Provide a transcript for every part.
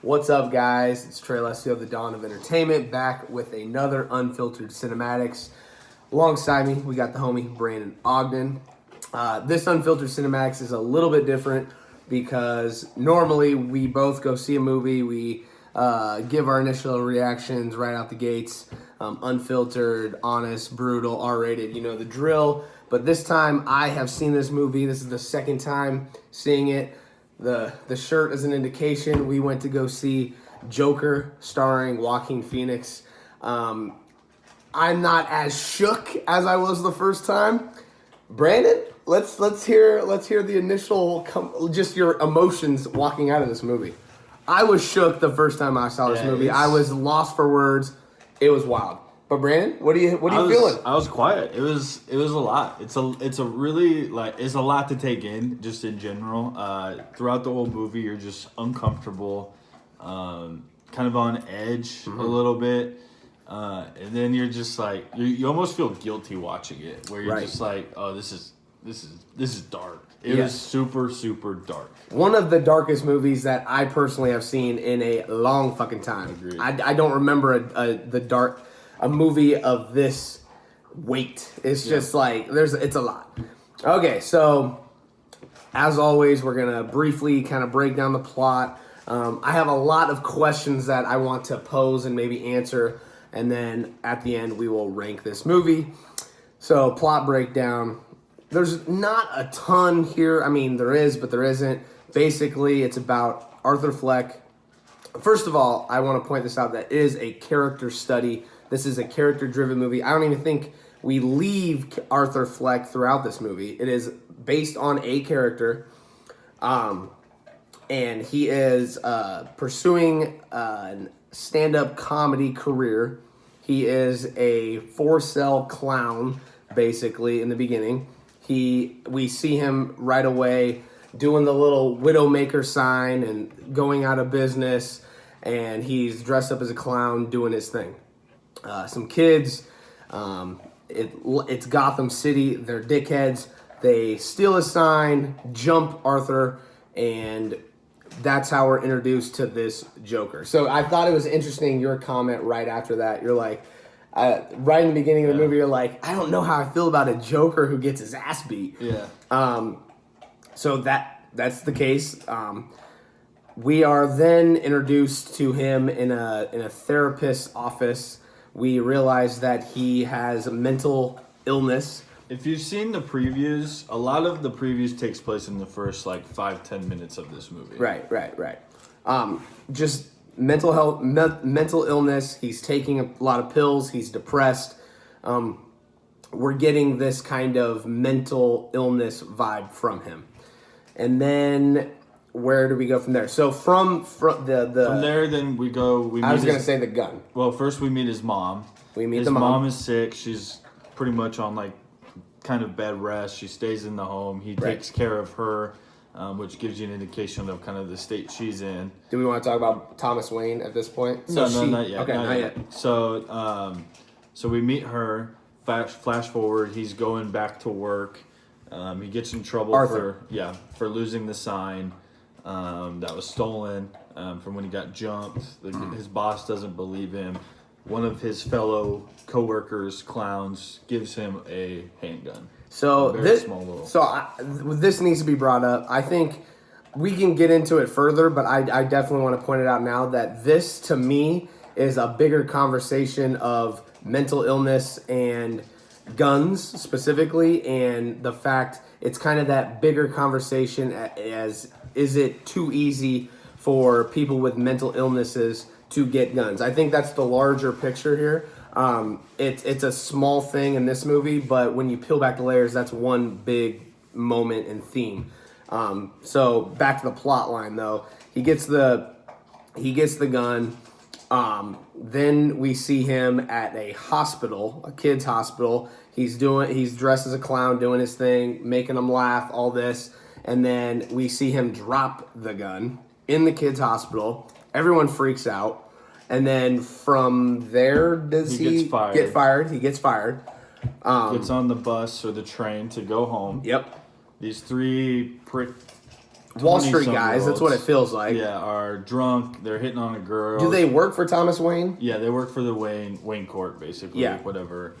What's up, guys? It's Trey Lesio, the Dawn of Entertainment, back with another Unfiltered Cinematics. Alongside me, we got the homie Brandon Ogden. This Unfiltered Cinematics is a little bit different because normally we both go see a movie, we give our initial reactions right out the gates, unfiltered, honest, brutal, R-rated, you know the drill. But this time I have seen this movie. This is the second time seeing it. The shirt is an indication. We went to go see Joker starring Joaquin Phoenix. I'm not as shook as I was the first time. Brandon, let's hear the initial just your emotions walking out of this movie. I was shook the first time I saw this movie. I was lost for words. It was wild. But Brandon, what are you feeling? I was quiet. It was a lot. It's a really it's a lot to take in just in general. Throughout the whole movie, you're just uncomfortable, kind of on edge a little bit, and then you're just like you almost feel guilty watching it, where you're just like, oh, this is dark. It was super, super dark. One of the darkest movies that I personally have seen in a long fucking time. Agreed. I don't remember a movie of this weight. It's just like it's a lot. Okay, so as always, we're gonna briefly kind of break down the plot. I have a lot of questions that I want to pose and maybe answer, and then at the end we will rank this movie. So plot breakdown. There's not a ton here. I mean, there is, but there isn't. Basically, it's about Arthur Fleck. First of all, I want to point this out that it is a character study. This is a character-driven movie. I don't even think we leave Arthur Fleck throughout this movie. It is based on a character, and he is pursuing a stand-up comedy career. He is a for-sale clown, basically, in the beginning. We see him right away doing the little Widowmaker sign and going out of business, and he's dressed up as a clown doing his thing. Some kids, it's Gotham City, they're dickheads. They steal a sign, jump Arthur, and that's how we're introduced to this Joker. So I thought it was interesting, your comment right after that. You're like, right in the beginning of the movie, you're like, I don't know how I feel about a Joker who gets his ass beat. Yeah. So that's the case. We are then introduced to him in a therapist's office. We realize that he has mental illness. If you've seen the previews, a lot of the previews takes place in the first 5-10 minutes of this movie. Right. Just mental health, mental illness. He's taking a lot of pills. He's depressed. We're getting this kind of mental illness vibe from him. And then where do we go from there? So from there, then we go. I was going to say the gun. Well, first we meet his mom. His mom is sick. She's pretty much on kind of bed rest. She stays in the home. He takes care of her, which gives you an indication of kind of the state she's in. Do we want to talk about Thomas Wayne at this point? No, not yet. Okay, not yet. So, so we meet her. Flash forward. He's going back to work. He gets in trouble for losing the sign that was stolen from when he got jumped. His boss doesn't believe him. One of his fellow coworkers, clowns, gives him a handgun. So this needs to be brought up. I think we can get into it further, but I definitely want to point it out now that this, to me, is a bigger conversation of mental illness and guns specifically, and the fact it's kind of that bigger conversation as is it too easy for people with mental illnesses to get guns. I think that's the larger picture here. It's a small thing in this movie, but when you peel back the layers, that's one big moment and theme. So back to the plot line though. He gets the gun. Then we see him at a hospital, a kid's hospital. He's dressed as a clown, doing his thing, making them laugh, all this. And then we see him drop the gun in the kid's hospital. Everyone freaks out. And then from there, he get fired? He gets fired. Gets on the bus or the train to go home. Yep. These three Wall Street guys, that's what it feels like. Yeah, are drunk. They're hitting on a girl. Do they work for Thomas Wayne? Yeah, they work for the Wayne Court, basically. Yeah. Whatever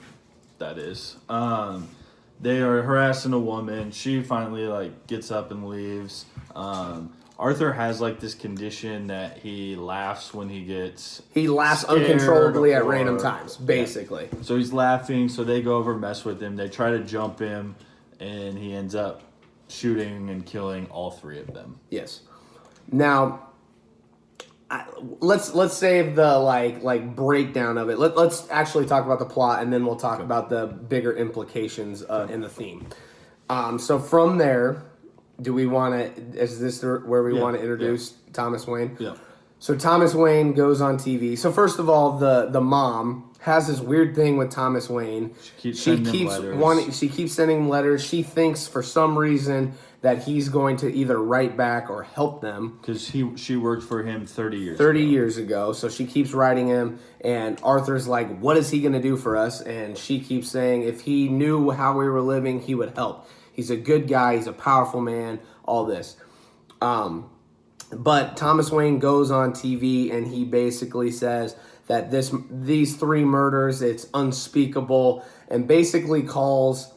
that is. They are harassing a woman. She finally gets up and leaves. Arthur has this condition that he laughs when he gets uncontrollably at random times, basically. Yeah. So he's laughing. So they go over and mess with him. They try to jump him, and he ends up shooting and killing all three of them. Yes. Now, let's save the breakdown of it. Let's actually talk about the plot, and then we'll talk about the bigger implications in the theme. So from there, do we want to? Is this where we want to introduce Thomas Wayne? Yeah. So Thomas Wayne goes on TV. So first of all, the mom has this weird thing with Thomas Wayne. She keeps sending him letters. She thinks for some reason that he's going to either write back or help them. Because she worked for him 30 years 30 years ago. So she keeps writing him, and Arthur's like, what is he going to do for us? And she keeps saying if he knew how we were living, he would help. He's a good guy. He's a powerful man. All this. But Thomas Wayne goes on TV, and he basically says that these three murders, it's unspeakable, and basically calls,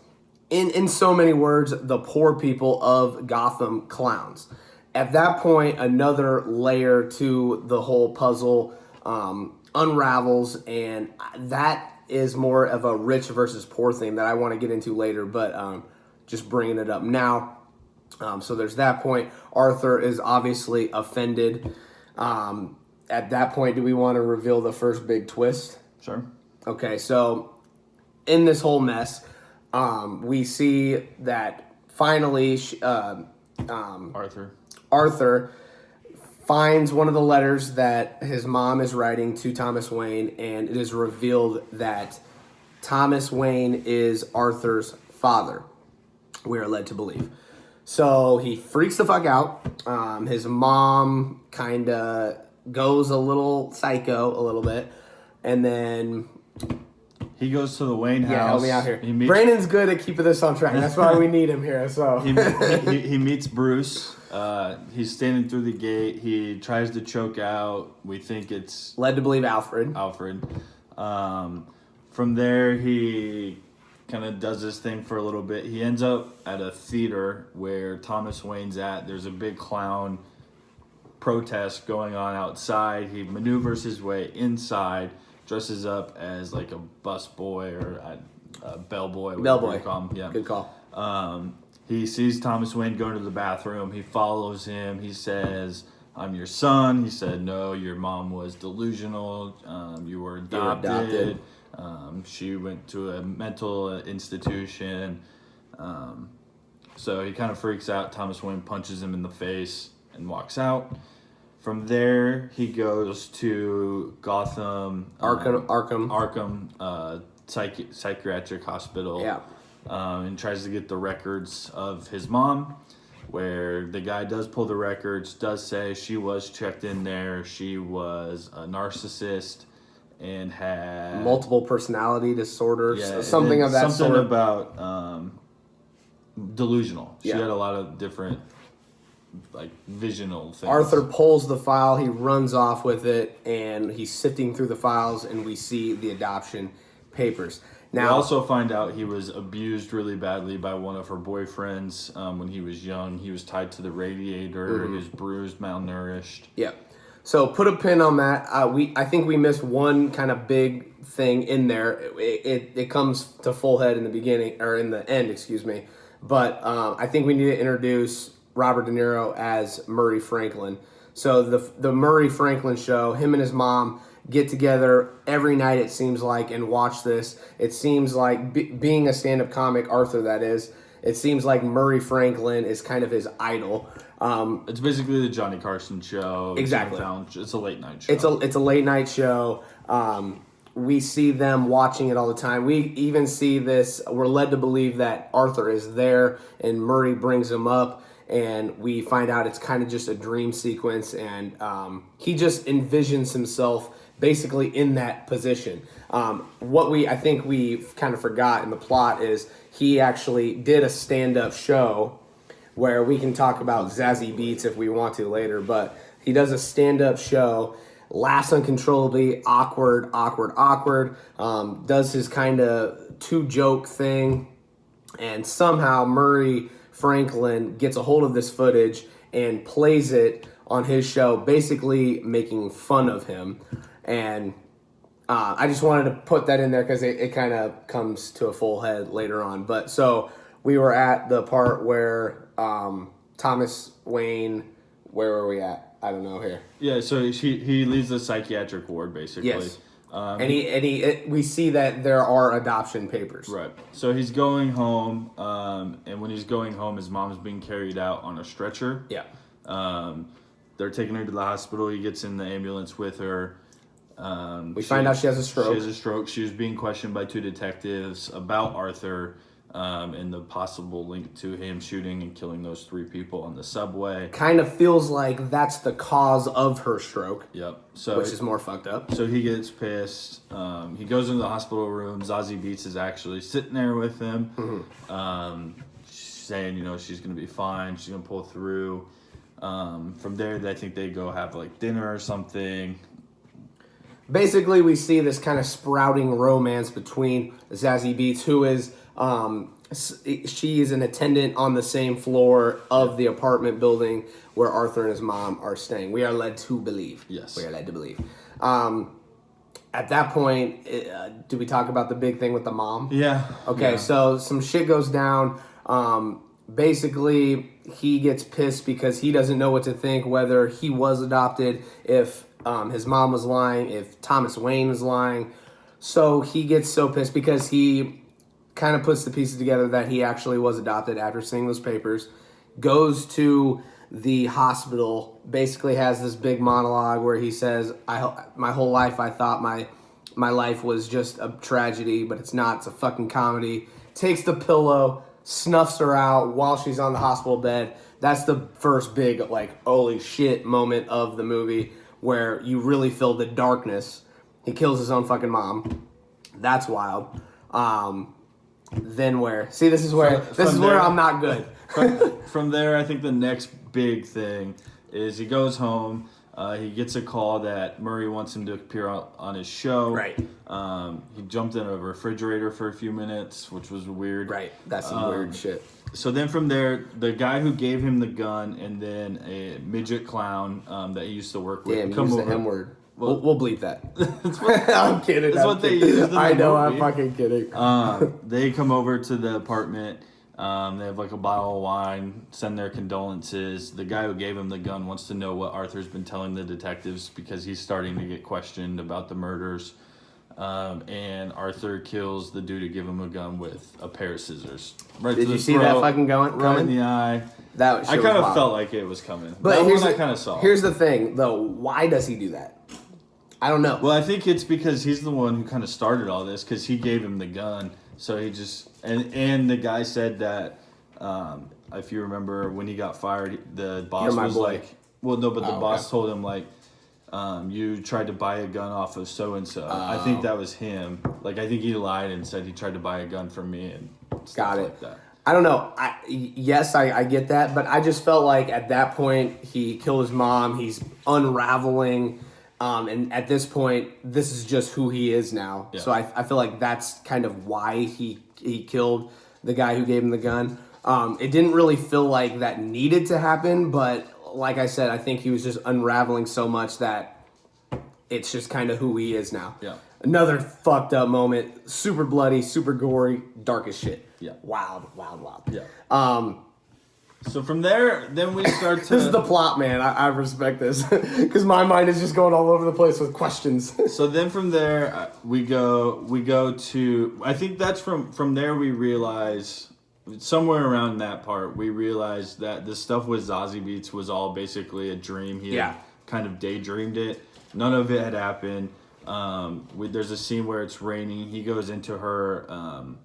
in so many words, the poor people of Gotham clowns. At that point, another layer to the whole puzzle unravels, and that is more of a rich versus poor thing that I want to get into later, but just bringing it up now. So there's that point. Arthur is obviously offended. At that point, do we want to reveal the first big twist? Sure. Okay, so in this whole mess, we see that finally Arthur finds one of the letters that his mom is writing to Thomas Wayne, and it is revealed that Thomas Wayne is Arthur's father. We are led to believe. So he freaks the fuck out. His mom kind of goes a little psycho a little bit. And then he goes to the Wayne house. Yeah, help me out here. Brandon's good at keeping this on track. That's why we need him here. So he meets Bruce. He's standing through the gate. He tries to choke out. We think it's led to believe Alfred. From there, he kind of does this thing for a little bit. He ends up at a theater where Thomas Wayne's at. There's a big clown protest going on outside. He maneuvers his way inside, dresses up as a bus boy or a bellboy. Bellboy. Yeah. Good call. He sees Thomas Wayne going to the bathroom. He follows him. He says, "I'm your son." He said, "No, your mom was delusional. You were adopted. She went to a mental institution." So he kind of freaks out. Thomas Wayne punches him in the face and walks out. From there, he goes to Gotham, Arkham Psychiatric Hospital, and tries to get the records of his mom, where the guy does pull the records, does say she was checked in there. She was a narcissist and had multiple personality disorders, something of that sort. Something about delusional. She had a lot of different visional things. Arthur pulls the file, he runs off with it, and he's sifting through the files, and we see the adoption papers. Now, we also find out he was abused really badly by one of her boyfriends when he was young. He was tied to the radiator. He was bruised, malnourished. Yeah. So put a pin on that. I think we missed one kind of big thing in there. It comes to full head in the beginning, or in the end, excuse me. But I think we need to introduce Robert De Niro as Murray Franklin. So the Murray Franklin show, him and his mom get together every night, it seems like, and watch this. It seems like, being a stand-up comic, Arthur that is, it seems like Murray Franklin is kind of his idol. It's basically the Johnny Carson show. Exactly. It's a late night show. It's a late night show. We see them watching it all the time. We even see this. We're led to believe that Arthur is there, and Murray brings him up, and we find out it's kind of just a dream sequence, and he just envisions himself basically in that position. I think we kind of forgot in the plot is he actually did a stand-up show where we can talk about Zazie Beetz if we want to later, but he does a stand-up show, laughs uncontrollably, awkward, does his kind of two-joke thing, and somehow Murray Franklin gets a hold of this footage and plays it on his show, basically making fun of him. And I just wanted to put that in there because it kind of comes to a full head later on. But so we were at the part where Thomas Wayne, where were we at? I don't know here. Yeah, so he leaves the psychiatric ward basically. Yes. We see that there are adoption papers. Right. So he's going home, and when he's going home, his mom's being carried out on a stretcher. Yeah. They're taking her to the hospital. He gets in the ambulance with her. We find out she has a stroke. She has a stroke. She was being questioned by 2 detectives about Arthur and the possible link to him shooting and killing those 3 people on the subway. Kind of feels like that's the cause of her stroke. Yep. Which is more fucked up. So he gets pissed. He goes into the hospital room. Zazie Beetz is actually sitting there with him, saying, she's going to be fine. She's going to pull through. From there, I think they go have like dinner or something. Basically, we see this kind of sprouting romance between Zazie Beetz, who is, she is an attendant on the same floor of the apartment building where Arthur and his mom are staying. We are led to believe. Yes. We are led to believe. At that point, do we talk about the big thing with the mom? Yeah. Okay, so some shit goes down. Basically, he gets pissed because he doesn't know what to think, whether he was adopted, if his mom was lying, if Thomas Wayne was lying. So he gets so pissed because he kind of puts the pieces together that he actually was adopted after seeing those papers, goes to the hospital, basically has this big monologue where he says, my whole life I thought my life was just a tragedy, but it's not. It's a fucking comedy. Takes the pillow, snuffs her out while she's on the hospital bed. That's the first big, like, holy shit moment of the movie where you really feel the darkness. He kills his own fucking mom. That's wild. Then where? See, this is where I'm not good. From there, I think the next big thing is he goes home. He gets a call that Murray wants him to appear on his show. Right. He jumped in a refrigerator for a few minutes, which was weird. Right. That's some weird shit. So then from there, the guy who gave him the gun and then a midget clown that he used to work with. Damn, use the M-word. We'll bleep that. What, I'm kidding. That's what they use. I know, I'm fucking kidding. They come over to the apartment. They have like a bottle of wine, send their condolences. The guy who gave him the gun wants to know what Arthur's been telling the detectives because he's starting to get questioned about the murders. And Arthur kills the dude to give him a gun with a pair of scissors. Right. Did you see that fucking going? Right in the eye. That I kind of felt like it was coming. But I kind of saw. Here's the thing, though. Why does he do that? I don't know. Well, I think it's because he's the one who kind of started all this because he gave him the gun. So he just and the guy said that if you remember when he got fired, the boss was like, well, no, but the boss told him like, you tried to buy a gun off of so and so. I think that was him. Like I think he lied and said he tried to buy a gun from me and stuff like that. I don't know. I get that, but I just felt like at that point he killed his mom. He's unraveling. And at this point, this is just who he is now. Yeah. So I feel like that's kind of why he killed the guy who gave him the gun. It didn't really feel like that needed to happen, but like I said, I think he was just unraveling so much that it's just kind of who he is now. Yeah. Another fucked up moment. Super bloody, super gory, dark as shit. Yeah. Wild. Yeah. So from there, then we start to... This is the plot, man. I respect this. Because my mind is just going all over the place with questions. So then from there, we go to... I think that's from there we realize... Somewhere around that part, we realized that the stuff with Zazie Beetz was all basically a dream. He had kind of daydreamed it. None of it had happened. There's a scene where it's raining. He goes into her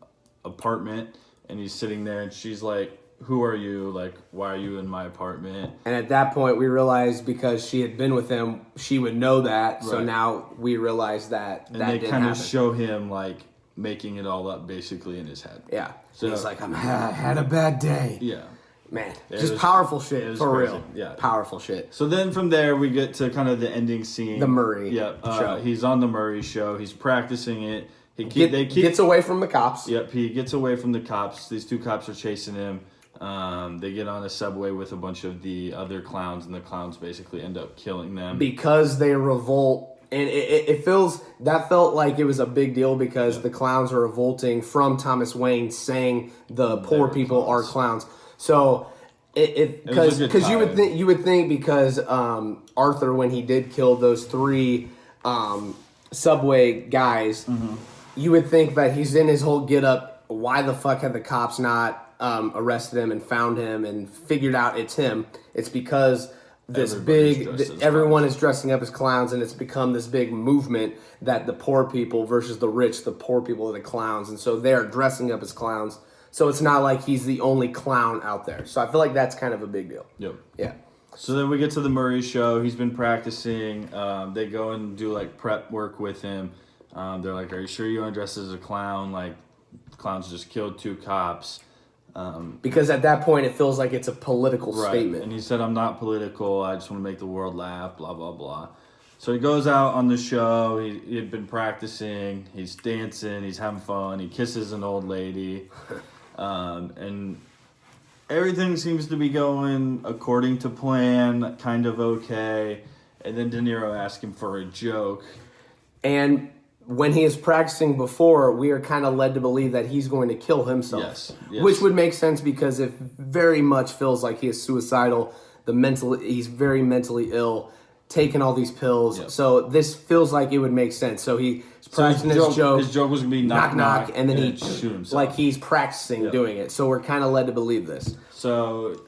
apartment, and he's sitting there, and she's like, who are you? Like, why are you in my apartment? And at that point, we realized because she had been with him, she would know that. Right. So now we realize that and that they didn't kind happen. of show him, like, making it all up basically in his head. Yeah. So he's like, I had a bad day. Yeah. Man, It just was- powerful it shit was for crazy. real. Yeah. Powerful shit. So then from there we get to kind of the ending scene. The Murray show. He's on the Murray show. He's practicing it. Gets away from the cops. Yep, he gets away from the cops. These two cops are chasing him. They get on a subway with a bunch of the other clowns, and the clowns basically end up killing them. Because they revolt. And it felt like it was a big deal because the clowns are revolting from Thomas Wayne saying the poor people are clowns. So because you would think because Arthur, when he did kill those three subway guys, you would think that he's in his whole get up. Why the fuck had the cops not arrested him and found him and figured out it's him? It's because everyone is dressing up as clowns, and it's become this big movement that the poor people versus the rich, the poor people are the clowns, and so they're dressing up as clowns. So it's not like he's the only clown out there. So I feel like that's kind of a big deal. Yep. Yeah. So then we get to the Murray show. He's been practicing. They go and do like prep work with him. They're like, "Are you sure you want to dress as a clown? Like, clowns just killed two cops." Because at that point, it feels like it's a political statement. And he said, "I'm not political. I just want to make the world laugh, blah, blah, blah." So he goes out on the show. He had been practicing. He's dancing. He's having fun. He kisses an old lady. And everything seems to be going according to plan, kind of okay. And then De Niro asks him for a joke. And when he is practicing before, we are kind of led to believe that he's going to kill himself. Yes. Which would make sense because it very much feels like he is suicidal. He's very mentally ill, taking all these pills. Yep. So this feels like it would make sense. So he's practicing his joke. His joke was going to be knock, knock, and then he shoot himself. Like he's practicing doing it. So we're kind of led to believe this. So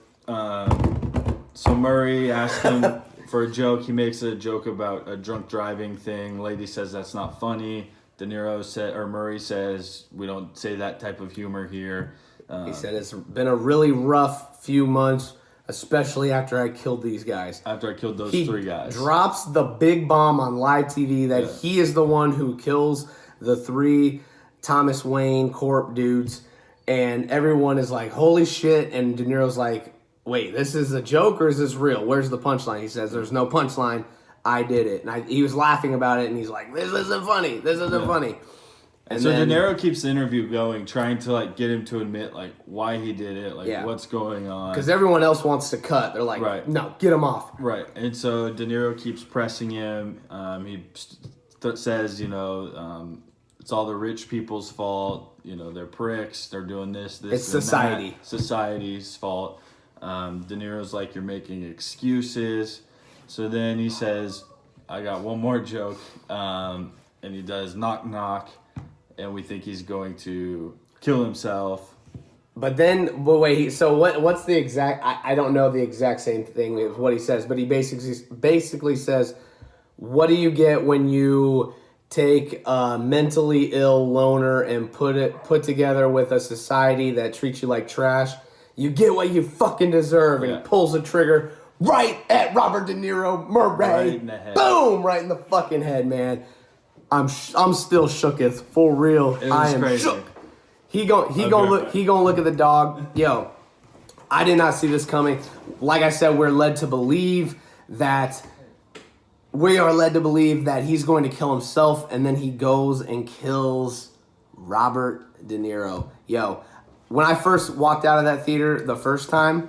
Murray asked him for a joke. He makes a joke about a drunk driving thing. Lady says that's not funny. Murray says we don't say that type of humor here. He said it's been a really rough few months, especially after I killed these guys. After I killed those three guys. Drops the big bomb on live TV that he is the one who kills the three Thomas Wayne Corp dudes. And everyone is like, holy shit. And De Niro's like, wait, this is a joke or is this real? Where's the punchline? He says, there's no punchline. I did it. And he was laughing about it, and he's like, this isn't funny. This isn't funny. And so De Niro keeps the interview going, trying to like get him to admit like why he did it, like what's going on. Because everyone else wants to cut. They're like, no, get him off. Right. And so De Niro keeps pressing him. He says, it's all the rich people's fault. They're pricks. They're doing this. It's society. That. Society's fault. De Niro's like, you're making excuses. So then he says, I got one more joke. And he does knock, knock. And we think he's going to kill himself. But wait. So what's the exact? I don't know the exact same thing as what he says. But he basically says, "What do you get when you take a mentally ill loner and put together with a society that treats you like trash? You get what you fucking deserve." And he pulls the trigger right at Robert De Niro, Murray. Right in the head. Boom! Right in the fucking head, man. I'm still shooketh for real. I am crazy. shook. He gonna look at the dog. Yo, I did not see this coming. Like I said, we are led to believe that he's going to kill himself, and then he goes and kills Robert De Niro. Yo, when I first walked out of that theater the first time,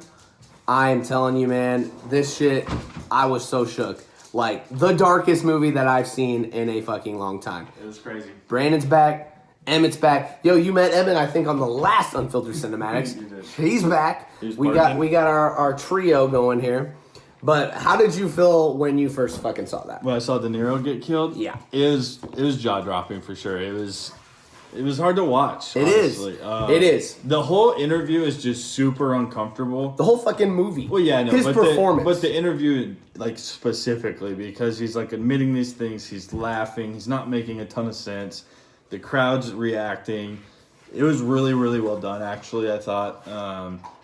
I am telling you, man, this shit, I was so shook. Like, the darkest movie that I've seen in a fucking long time. It was crazy. Brandon's back. Emmett's back. Yo, you met Emmett, I think, on the last Unfiltered Cinematics. He's back. We got our trio going here. But how did you feel when you first fucking saw that? When I saw De Niro get killed? Yeah. It was jaw-dropping for sure. It was hard to watch, honestly. It is. The whole interview is just super uncomfortable. The whole fucking movie. Well, yeah, no. His performance. But the interview, like, specifically, because he's, like, admitting these things. He's laughing. He's not making a ton of sense. The crowd's reacting. It was really, really well done, actually, I thought.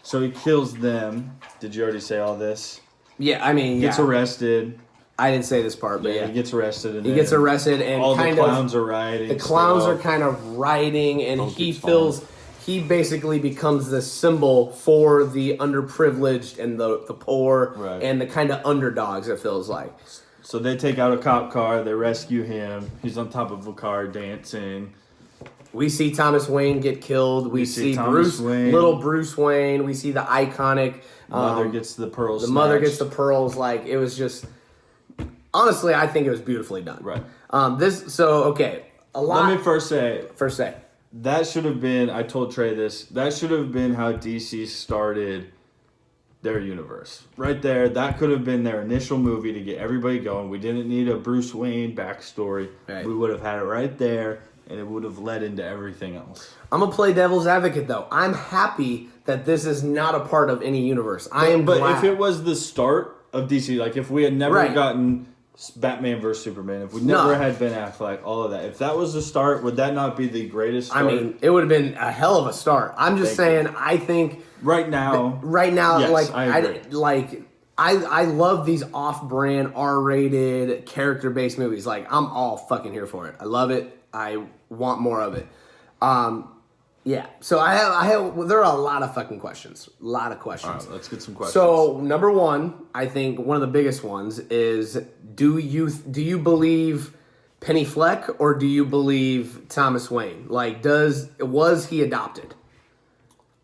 So he kills them. Did you already say all this? Yeah, I mean, Gets arrested. I didn't say this part, but he gets arrested. And he gets arrested, and all kind the clowns are rioting. The clowns are kind of rioting, and he feels he basically becomes the symbol for the underprivileged and the poor and the kind of underdogs, it feels like. So they take out a cop car, they rescue him, he's on top of a car dancing. We see Thomas Wayne get killed. We see little Bruce Wayne. We see the iconic... Mother gets the pearls. The mother gets the pearls. Like, it was just... Honestly, I think it was beautifully done. Right. Let me first say... That should have been... I told Trey this. That should have been how DC started their universe. Right there. That could have been their initial movie to get everybody going. We didn't need a Bruce Wayne backstory. Right. We would have had it right there. And it would have led into everything else. I'm going to play devil's advocate, though. I'm happy that this is not a part of any universe. But if it was the start of DC, like if we had never gotten Batman vs. Superman, if we never had Ben Affleck, all of that, if that was the start, would that not be the greatest start? I mean, it would have been a hell of a start. I'm just saying, I think... Right now, yes, I agree. I love these off-brand, R-rated, character-based movies. Like, I'm all fucking here for it. I love it. I want more of it. Yeah. So there are a lot of fucking questions. A lot of questions. All right, let's get some questions. So number one, I think one of the biggest ones is, do you believe Penny Fleck or do you believe Thomas Wayne? Like, was he adopted?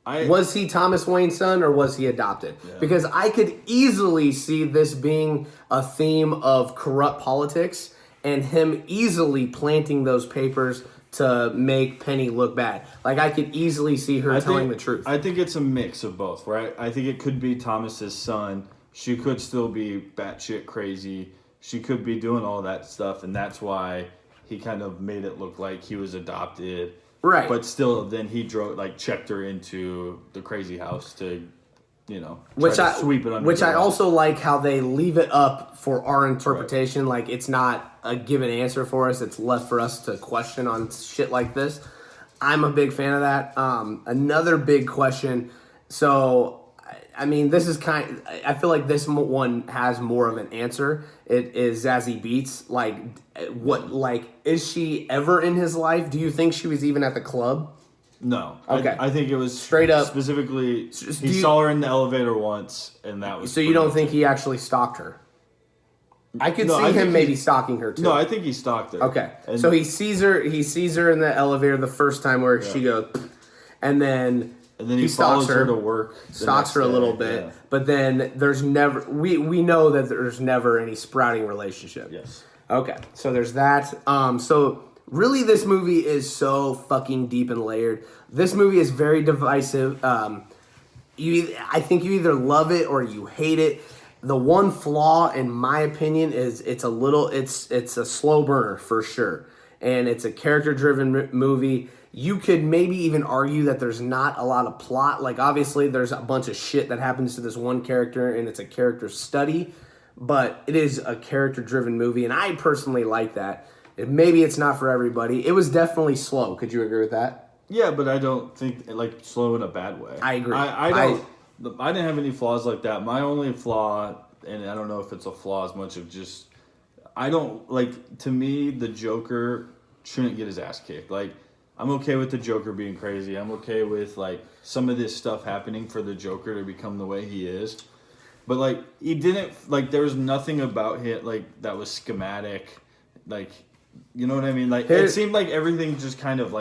Was he Thomas Wayne's son or was he adopted? Yeah. Because I could easily see this being a theme of corrupt politics and him easily planting those papers to make Penny look bad. Like, I could easily see her telling the truth. I think it's a mix of both, right? I think it could be Thomas's son. She could still be batshit crazy. She could be doing all that stuff, and that's why he kind of made it look like he was adopted. Right. But still, then he checked her into the crazy house to... sweep it under. Which I also like how they leave it up for our interpretation. Right. Like, it's not a given answer for us. It's left for us to question on shit like this. I'm a big fan of that. Another big question. So, I mean, this is I feel like this one has more of an answer. It is Zazie Beetz. Is she ever in his life? Do you think she was even at the club? No. Okay. I think it was straight up. Specifically, he saw her in the elevator once, and that was... So you don't think he actually stalked her? I could see him maybe stalking her too. No, I think he stalked her. Okay. So he sees her in the elevator the first time where she goes, and then he follows her to work. Stalks her a little bit, but then there's never... We know that there's never any sprouting relationship. Yes. Okay. So there's that. Really, this movie is so fucking deep and layered. This movie is very divisive. I think you either love it or you hate it. The one flaw, in my opinion, is it's a slow burner for sure, and it's a character-driven movie. You could maybe even argue that there's not a lot of plot. Like, obviously, there's a bunch of shit that happens to this one character, and it's a character study, but it is a character-driven movie, and I personally like that. Maybe it's not for everybody. It was definitely slow. Could you agree with that? Yeah, but I don't think slow in a bad way. I agree. I didn't have any flaws like that. My only flaw, and I don't know if it's a flaw as much of just, to me, the Joker shouldn't get his ass kicked. Like, I'm okay with the Joker being crazy. I'm okay with, some of this stuff happening for the Joker to become the way he is. But, he didn't, there was nothing about him, that was schematic. You know what I mean? It seemed like everything just kind of,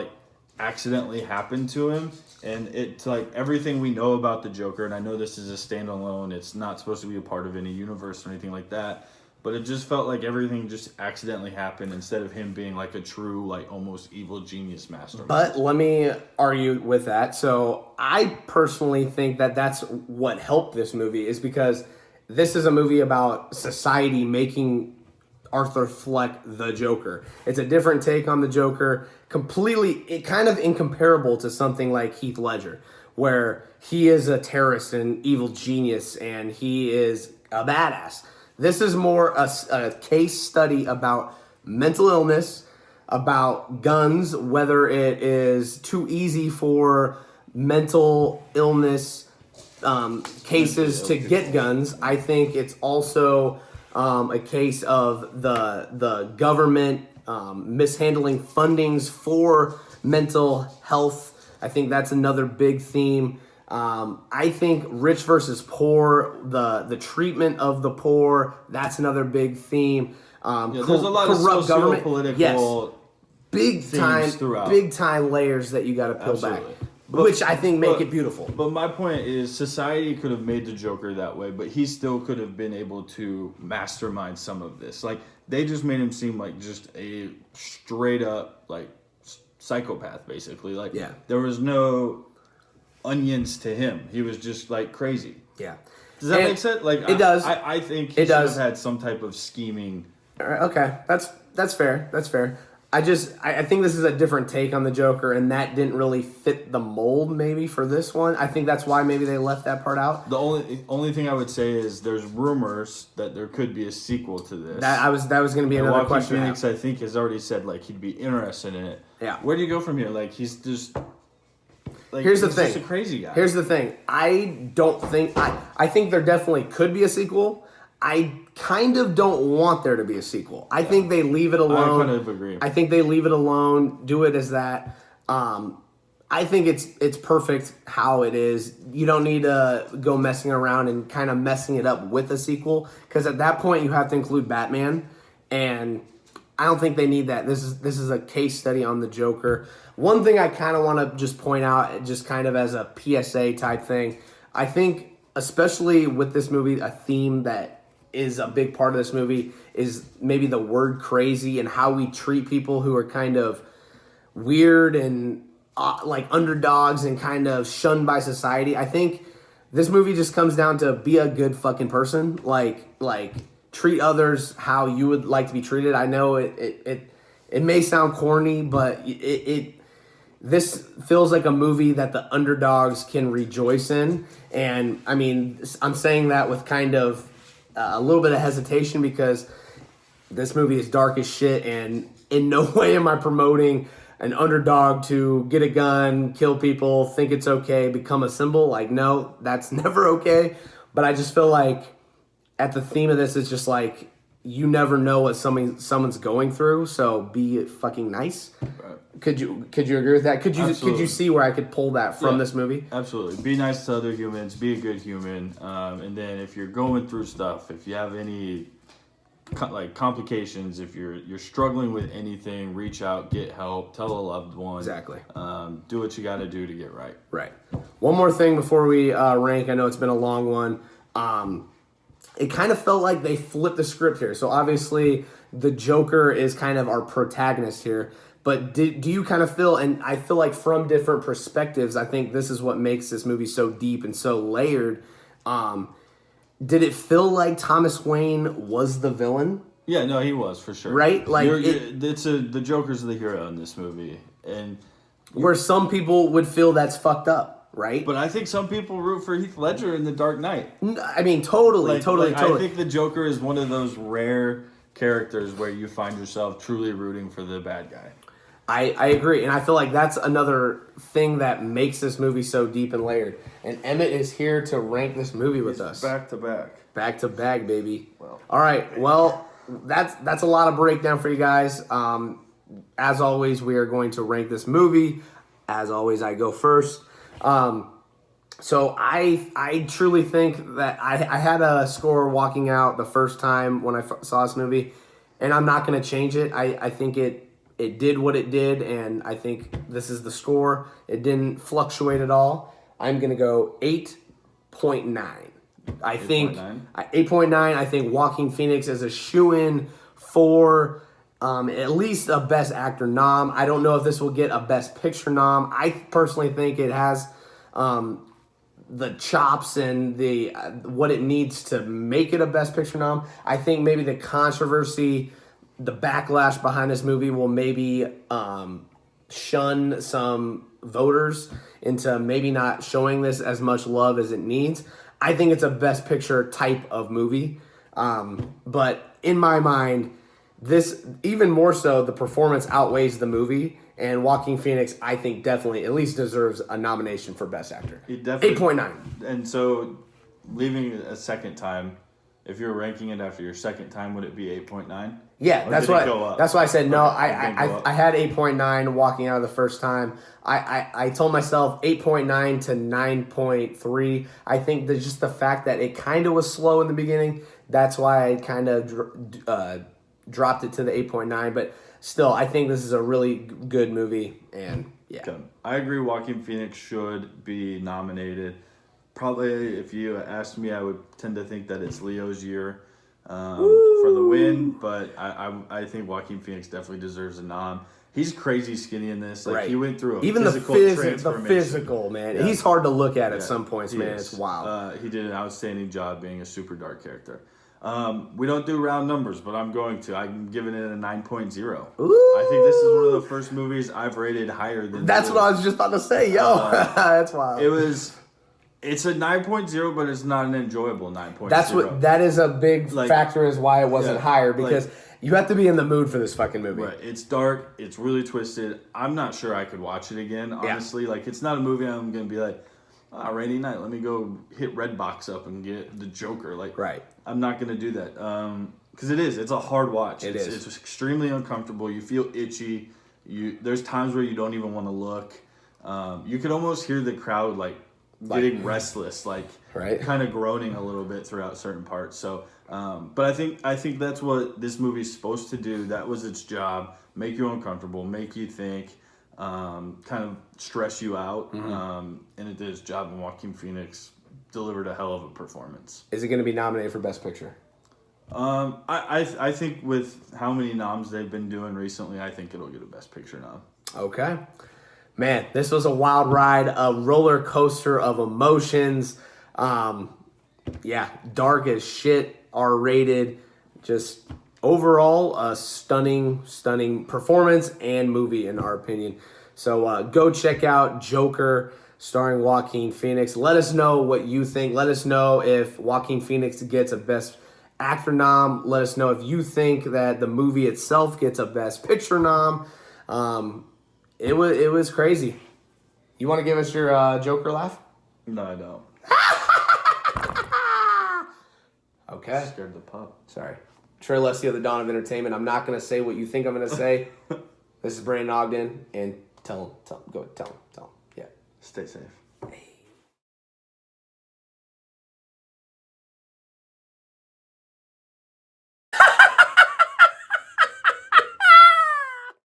accidentally happened to him. And it's, everything we know about the Joker, and I know this is a standalone, it's not supposed to be a part of any universe or anything like that, but it just felt like everything just accidentally happened instead of him being, a true, almost evil genius mastermind. But let me argue with that. So I personally think that that's what helped this movie, is because this is a movie about society making Arthur Fleck the Joker. It's a different take on the Joker, kind of incomparable to something like Heath Ledger, where he is a terrorist and evil genius and he is a badass. This is more a case study about mental illness, about guns, whether it is too easy for mental illness cases to get guns. I think it's also a case of the government mishandling fundings for mental health I think that's another big theme. I think rich versus poor, the treatment of the poor, that's another big theme. There's a lot of socio-political big time layers that you got to peel back, which I think make it beautiful. But my point is, society could have made the Joker that way, but he still could have been able to mastermind some of this. Like, they just made him seem like just a straight up like psychopath, basically. Like, there was no onions to him. He was just like crazy. Yeah. Does that make sense? Like, it does. I think he should have had some type of scheming. Okay, that's fair. That's fair. I think this is a different take on the Joker, and that didn't really fit the mold maybe for this one. I think that's why maybe they left that part out. The only thing I would say is there's rumors that there could be a sequel to this. That was going to be another question. Phoenix, I think, has already said like he'd be interested in it. Yeah. Where do you go from here? Like, he's just like, here's the thing. Just a crazy guy. Here's the thing. I think there definitely could be a sequel. I kind of don't want there to be a sequel. I think they leave it alone. I kind of agree. I think they leave it alone. Do it as that. I think it's perfect how it is. You don't need to go messing around and kind of messing it up with a sequel, because at that point you have to include Batman, and I don't think they need that. This is a case study on the Joker. One thing I kind of want to just point out, just kind of as a PSA type thing, I think especially with this movie, a theme that is a big part of this movie is maybe the word crazy and how we treat people who are kind of weird and like underdogs and kind of shunned by society. I think this movie just comes down to be a good fucking person. Like treat others how you would like to be treated. I know it may sound corny, but this feels like a movie that the underdogs can rejoice in. And I mean, I'm saying that with kind of a little bit of hesitation, because this movie is dark as shit, and in no way am I promoting an underdog to get a gun, kill people, think it's okay, become a symbol. Like, no, that's never okay. But I just feel like at the theme of this is just like, you never know what someone's going through, so be fucking nice. Right. Could you agree with that? Could you see where I could pull that from this movie? Absolutely. Be nice to other humans. Be a good human. And then if you're going through stuff, if you have any complications, if you're struggling with anything, reach out, get help, tell a loved one. Exactly. Do what you got to do to get right. Right. One more thing before we rank. I know it's been a long one. It kind of felt like they flipped the script here. So obviously the Joker is kind of our protagonist here. But do you kind of feel, and I feel like from different perspectives, I think this is what makes this movie so deep and so layered. Did it feel like Thomas Wayne was the villain? Yeah, no, he was for sure. Right? Like the Joker's the hero in this movie, and where some people would feel that's fucked up, right? But I think some people root for Heath Ledger in The Dark Knight. I mean, totally. I think the Joker is one of those rare characters where you find yourself truly rooting for the bad guy. I agree, and I feel like that's another thing that makes this movie so deep and layered. And Emmett is here to rank this movie with us. Back to back. Back to back, baby. Well, all right, well, that's a lot of breakdown for you guys. As always, we are going to rank this movie. As always, I go first. So I truly think that I had a score walking out the first time when I saw this movie, and I'm not going to change it. I think it did what it did, and I think this is the score. It didn't fluctuate at all. I'm going to go 8.9. I think 8.9. I think Joaquin Phoenix is a shoo-in for at least a Best Actor nom. I don't know if this will get a Best Picture nom. I personally think it has the chops and the what it needs to make it a Best Picture nom. I think maybe the controversy, the backlash behind this movie will maybe shun some voters into maybe not showing this as much love as it needs. I think it's a Best Picture type of movie. But in my mind, this, even more so, the performance outweighs the movie. And Joaquin Phoenix, I think, definitely at least deserves a nomination for Best Actor. 8.9. And so, leaving it a second time, if you're ranking it after your second time, would it be 8.9? Yeah, Or that's did it what. go up? That's why I said no. Okay, it didn't go up. I had 8.9 walking out of the first time. I told myself 8.9 to 9.3. I think that just the fact that it kind of was slow in the beginning. That's why I kind of dropped it to the 8.9. But still, I think this is a really good movie. And yeah, Okay. I agree. Joaquin Phoenix should be nominated. Probably, if you asked me, I would tend to think that it's Leo's year for the win. But I think Joaquin Phoenix definitely deserves a nom. He's crazy skinny in this. Like right. he went through a even physical the transformation. physical man. Yeah. He's hard to look at Yeah, some points, he man. is. It's wild. He did an outstanding job being a super dark character. We don't do round numbers, but I'm going to. I'm giving it a 9.0. Ooh. I think this is one of the first movies I've rated higher than. That's what I was just about to say, yo. That's wild. It's a 9.0, but it's not an enjoyable 9.0. That is a big Like, factor is why it wasn't yeah, higher, because like- you have to be in the mood for this fucking movie. Right. It's dark. It's really twisted. I'm not sure I could watch it again, honestly. Like, it's not a movie I'm going to be like, rainy night, let me go hit Redbox up and get the Joker. Like, Right. I'm not going to do that. Because it's a hard watch. It is. It's extremely uncomfortable. You feel itchy. There's times where you don't even want to look. You could almost hear the crowd, getting restless, right, kind of groaning a little bit throughout certain parts. So, but I think that's what this movie's supposed to do. That was its job: make you uncomfortable, make you think, kind of stress you out. Mm-hmm. And it did its job. And Joaquin Phoenix delivered a hell of a performance. Is it going to be nominated for Best Picture? I think with how many noms they've been doing recently, I think it'll get a Best Picture nom. Okay. Man, this was a wild ride, a roller coaster of emotions. Dark as shit, R-rated. Just overall, a stunning performance and movie, in our opinion. So go check out Joker, starring Joaquin Phoenix. Let us know what you think. Let us know if Joaquin Phoenix gets a Best Actor nom. Let us know if you think that the movie itself gets a Best Picture nom. It was crazy. You want to give us your Joker laugh? No, I don't. Okay. Scared the pup. Sorry. Trey Leslie of the Dawn of Entertainment. I'm not going to say what you think I'm going to say. This is Brandon Ogden, and tell him. Yeah. Stay safe.